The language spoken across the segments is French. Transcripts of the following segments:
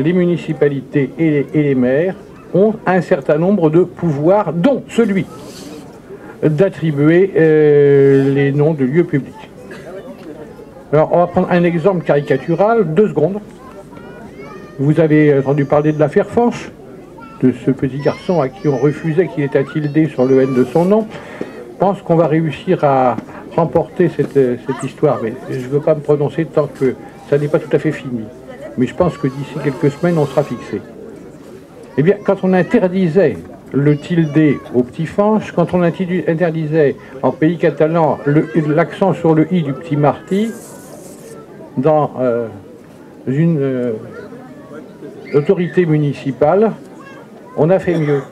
les municipalités et les maires ont un certain nombre de pouvoirs, dont celui d'attribuer les noms de lieux publics. Alors, on va prendre un exemple caricatural, 2 secondes. Vous avez entendu parler de l'affaire Fanche, de ce petit garçon à qui on refusait qu'il ait un tilde sur le N de son nom. Je pense qu'on va réussir à remporter cette histoire, mais je ne veux pas me prononcer tant que ça n'est pas tout à fait fini. Mais je pense que d'ici quelques semaines, on sera fixé. Eh bien, quand on interdisait le tilde au petit Fanche, quand on interdisait en pays catalan l'accent sur le i du petit Marty, dans une autorité municipale, on a fait mieux.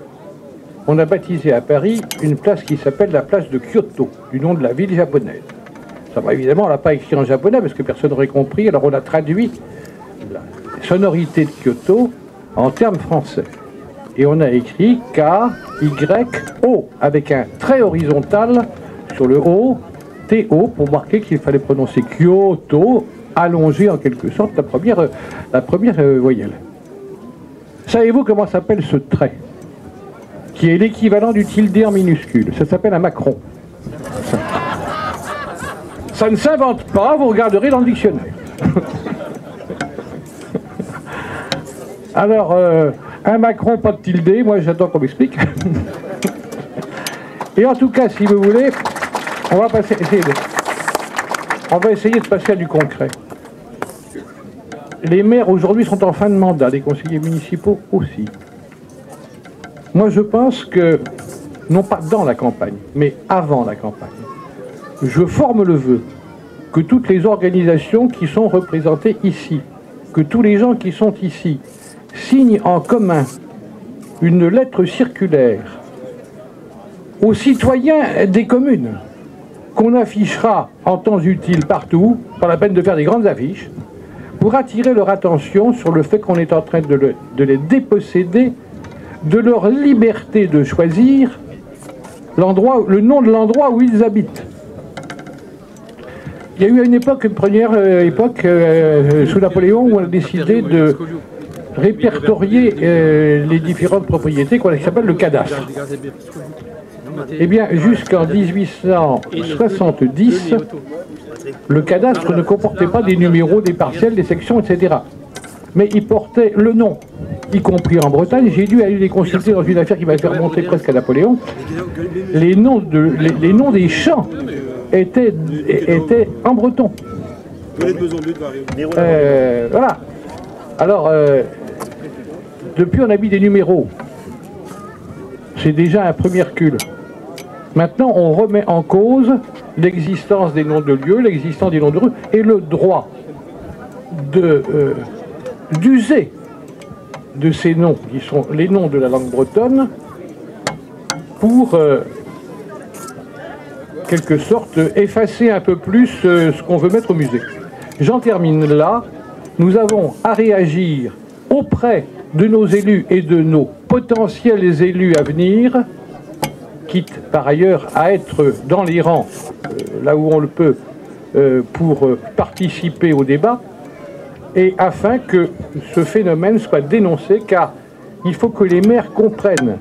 On a baptisé à Paris une place qui s'appelle la place de Kyoto, du nom de la ville japonaise. Ça va, évidemment, on ne l'a pas écrit en japonais parce que personne n'aurait compris, alors on a traduit la sonorité de Kyoto en termes français. Et on a écrit K-Y-O, avec un trait horizontal sur le O, T-O, pour marquer qu'il fallait prononcer Kyoto, allongé en quelque sorte la première voyelle. Savez-vous comment s'appelle ce trait, qui est l'équivalent du tilde en minuscule? Ça s'appelle un macron. Ça ne s'invente pas, vous regarderez dans le dictionnaire. Alors, un macron, pas de tilde, moi j'attends qu'on m'explique. Et en tout cas, si vous voulez, on va essayer de passer à du concret. Les maires aujourd'hui sont en fin de mandat, les conseillers municipaux aussi. Moi je pense que, non pas dans la campagne, mais avant la campagne, je forme le vœu que toutes les organisations qui sont représentées ici, que tous les gens qui sont ici, signent en commun une lettre circulaire aux citoyens des communes, qu'on affichera en temps utile partout, pas la peine de faire des grandes affiches, pour attirer leur attention sur le fait qu'on est en train de les déposséder de leur liberté de choisir le nom de l'endroit où ils habitent. Il y a eu à une époque, une première époque, sous Napoléon, où on a décidé de répertorier les différentes propriétés qu'on appelle le cadastre. Eh bien, jusqu'en 1870, le cadastre ne comportait pas des numéros, des parcelles, des sections, etc. Mais il portait le nom, y compris en Bretagne. J'ai dû aller les consulter dans une affaire qui m'a fait remonter presque à Napoléon. Les noms des champs étaient en breton. Voilà. Alors, depuis on a mis des numéros. C'est déjà un premier recul. Maintenant, on remet en cause l'existence des noms de lieux, l'existence des noms de rues et le droit d'user de ces noms, qui sont les noms de la langue bretonne, pour, quelque sorte, effacer un peu plus ce qu'on veut mettre au musée. J'en termine là. Nous avons à réagir auprès de nos élus et de nos potentiels élus à venir, quitte par ailleurs à être dans les rangs, là où on le peut, pour participer au débat, et afin que ce phénomène soit dénoncé, car il faut que les maires comprennent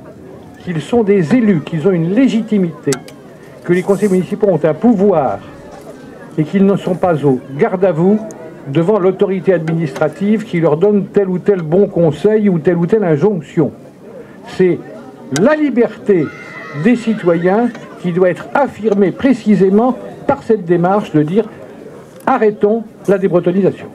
qu'ils sont des élus, qu'ils ont une légitimité, que les conseils municipaux ont un pouvoir, et qu'ils ne sont pas au garde à vous devant l'autorité administrative qui leur donne tel ou tel bon conseil ou telle injonction. C'est la liberté des citoyens qui doit être affirmée précisément par cette démarche de dire arrêtons la débretonisation.